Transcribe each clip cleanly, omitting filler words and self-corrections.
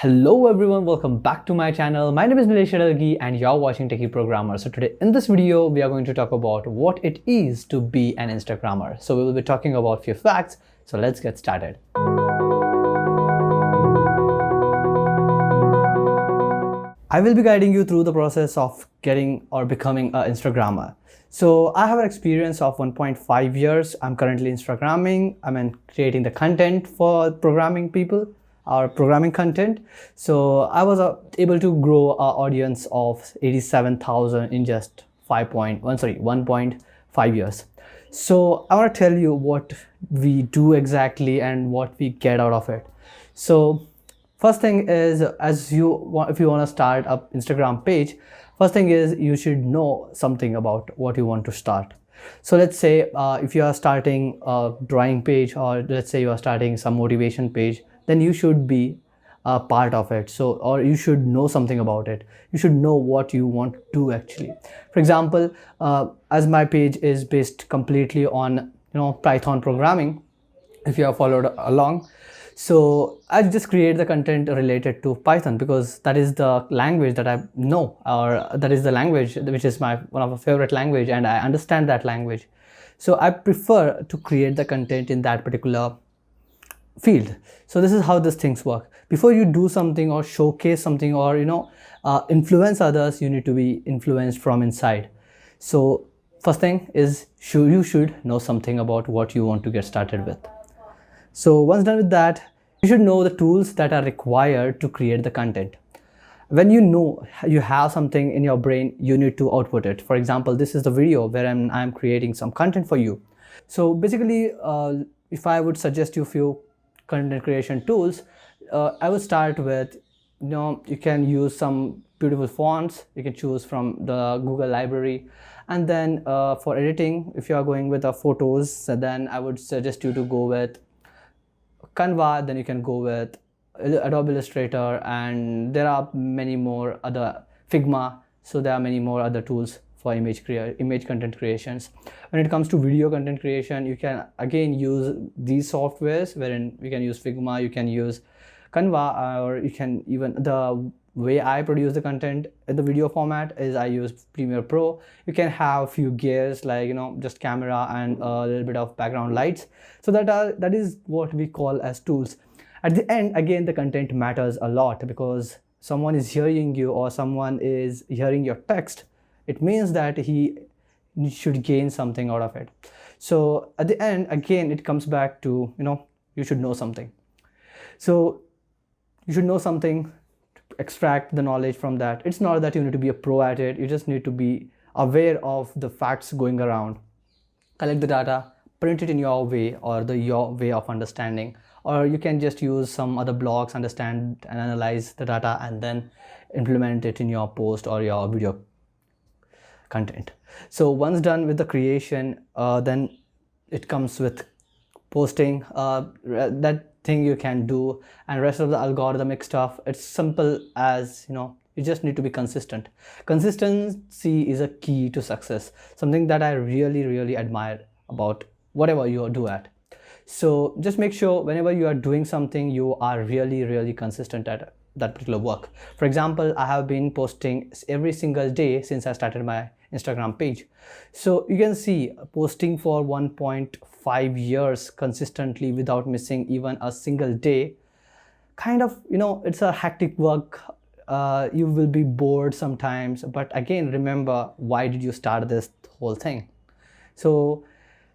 Hello everyone, welcome back to my channel. My name is Nilesh Adalgi and you're watching Techie Programmer. So today in this video, we are going to talk about what it is to be an Instagrammer. So we will be talking about few facts. So let's get started. I will be guiding you through the process of getting or becoming an Instagrammer. So I have an experience of 1.5 years. I'm currently Instagramming. Creating the content for programming people or programming content. So I was able to grow an audience of 87,000 in just 1.5 years. So I want to tell you what we do exactly and what we get out of it. So first thing is, if you want to start an Instagram page, first thing is you should know something about what you want to start. So let's say if you are starting a drawing page, or let's say you are starting some motivation page, then you should be a part of it. So, or you should know something about it. You should know what you want to do actually. For example, as my page is based completely on Python programming, if you have followed along, so I just create the content related to Python because that is the language that I know, or that is the language which is one of my favorite language, and I understand that language. So I prefer to create the content in that particular field. So this is how these things work. Before you do something or showcase something or influence others, you need to be influenced from inside. So first thing is you should know something about what you want to get started with. So once done with that, you should know the tools that are required to create the content. When you know you have something in your brain, you need to output it. For example, this is the video where I'm creating some content for you. So basically, if I would suggest you a few content creation tools, I would start with, you can use some beautiful fonts. You can choose from the Google library. And then for editing, if you are going with the photos, then I would suggest you to go with Canva. Then you can go with Adobe Illustrator, and there are many more other, Figma. So there are many more other tools for image content creations. When it comes to video content creation, you can again use these softwares, wherein you can use Figma, you can use Canva, or you can even, the way I produce the content in the video format is I use Premiere Pro. You can have few gears like just camera and a little bit of background lights. So that is what we call as tools. At the end, again, the content matters a lot, because someone is hearing you or someone is hearing your text. It means that he should gain something out of it. So at the end, again, it comes back to, you should know something. So you should know something to extract the knowledge from that. It's not that you need to be a pro at it. You just need to be aware of the facts going around. Collect the data, print it in your way, or your way of understanding. Or you can just use some other blogs, understand and analyze the data, and then implement it in your post or your video content. So once done with the creation, then it comes with posting. That thing you can do, and rest of the algorithmic stuff, it's simple as you just need to be consistent. Consistency is a key to success, something that I really admire about whatever you do at. So just make sure whenever you are doing something, you are really consistent at that particular work. For example, I have been posting every single day since I started my Instagram page. So you can see, posting for 1.5 years consistently without missing even a single day, kind of, it's a hectic work. You will be bored sometimes, but again, remember, why did you start this whole thing? So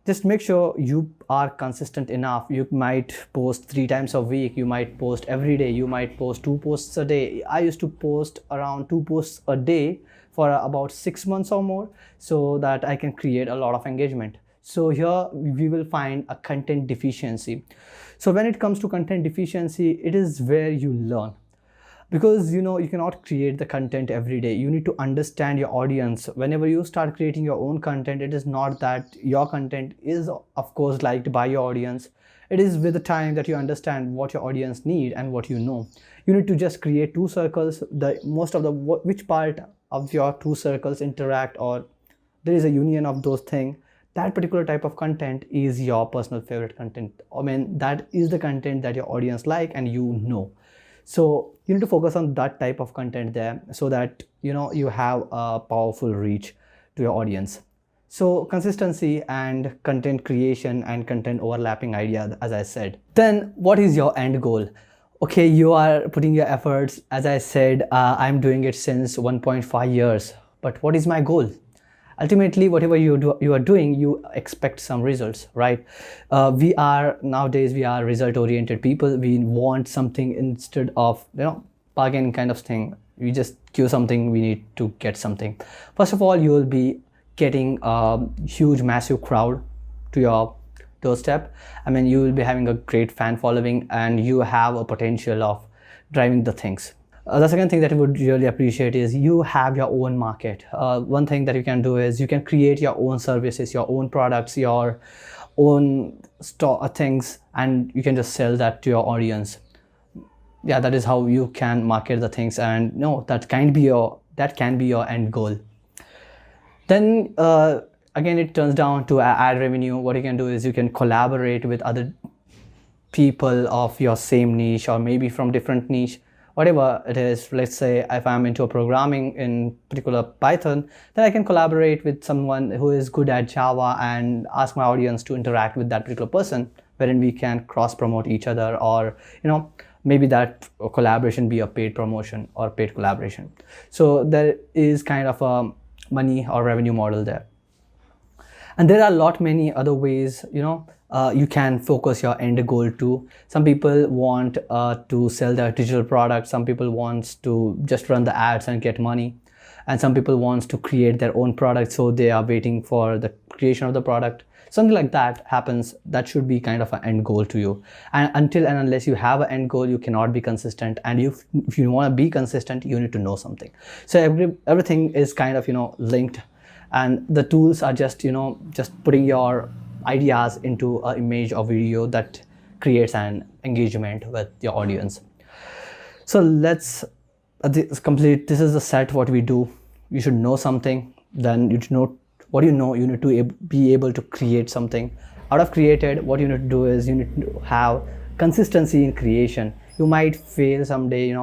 just make sure you are consistent enough. You might post 3 times a week, you might post every day, you might post 2 posts a day. I used to post around 2 posts a day for about 6 months or more, so that I can create a lot of engagement. So here we will find a content deficiency. So when it comes to content deficiency, it is where you learn. Because you cannot create the content every day. You need to understand your audience. Whenever you start creating your own content, it is not that your content is of course liked by your audience. It is with the time that you understand what your audience need and what you know. You need to just create 2 circles. Which part of your 2 circles interact, or there is a union of those things, that particular type of content is your personal favorite content. That is the content that your audience like and So you need to focus on that type of content there, so that you have a powerful reach to your audience. So consistency and content creation and content overlapping idea, as I said. Then what is your end goal? Okay, you are putting your efforts. As I said, I'm doing it since 1.5 years. But what is my goal? Ultimately, whatever you are doing, you expect some results, right? Nowadays we are result oriented people. We want something instead of bargain kind of thing. We just queue something, we need to get something. First of all, you will be getting a huge massive crowd to your doorstep. I mean, you will be having a great fan following, and you have a potential of driving the things. The second thing that I would really appreciate is you have your own market. One thing that you can do is you can create your own services, your own products, your own store things, and you can just sell that to your audience. Yeah, that is how you can market the things, and that can be your end goal. Then again, it turns down to ad revenue. What you can do is you can collaborate with other people of your same niche, or maybe from different niche, whatever it is. Let's say if I'm into programming, in particular Python, then I can collaborate with someone who is good at Java and ask my audience to interact with that particular person, wherein we can cross promote each other, or maybe that collaboration be a paid promotion or paid collaboration. So there is kind of a money or revenue model there. And there are a lot many other ways you can focus your end goal to. Some people want to sell their digital product, some people want to just run the ads and get money, and some people want to create their own product, so they are waiting for the creation of the product. Something like that happens. That should be kind of an end goal to you. And until and unless you have an end goal, you cannot be consistent. And if you want to be consistent, you need to know something. So everything is kind of linked, and the tools are just just putting your ideas into an image or video that creates an engagement with your audience. So let's complete. This is the set what we do. You should know something, then you should know what you need to be able to create something. Out of created, what you need to do is you need to have consistency in creation. You might fail someday,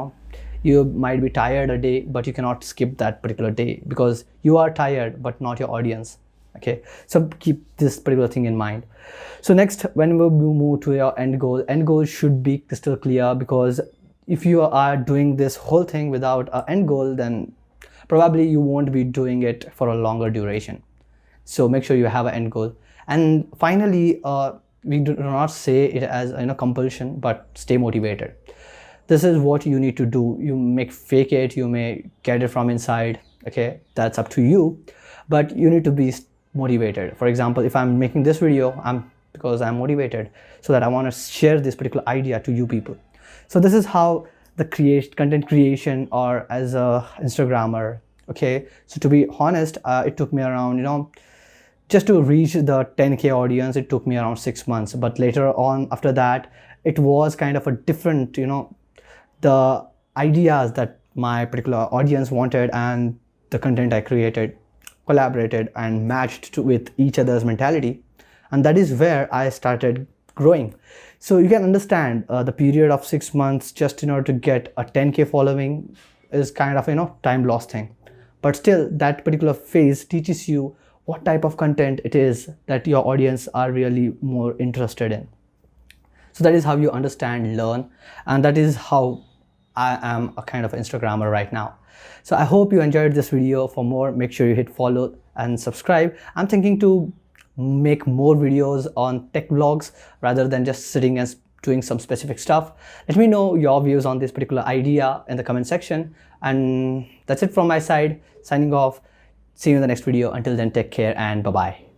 you might be tired a day, but you cannot skip that particular day because you are tired but not your audience. Okay, so keep this particular thing in mind. So next, when we move to your end goal should be crystal clear, because if you are doing this whole thing without an end goal, then probably you won't be doing it for a longer duration. So make sure you have an end goal. And finally, we do not say it as compulsion, but stay motivated. This is what you need to do. You may fake it, you may get it from inside. Okay, that's up to you, but you need to be motivated. For example, if I'm making this video, because I'm motivated, so that I want to share this particular idea to you people. So this is how the content creation, or as a Instagrammer. Okay, so to be honest, it took me around just to reach the 10K audience, it took me around 6 months. But later on, after that, it was kind of a different, the ideas that my particular audience wanted and the content I created collaborated and matched with each other's mentality. And that is where I started growing. So you can understand the period of 6 months just in order to get a 10K following is kind of time lost thing. But still, that particular phase teaches you what type of content it is that your audience are really more interested in. So that is how you understand, learn, and that is how I am a kind of Instagrammer right now. So I hope you enjoyed this video. For more, make sure you hit follow and subscribe. I'm thinking to make more videos on tech vlogs rather than just sitting and doing some specific stuff. Let me know your views on this particular idea in the comment section. And that's it from my side. Signing off. See you in the next video. Until then, take care and bye-bye.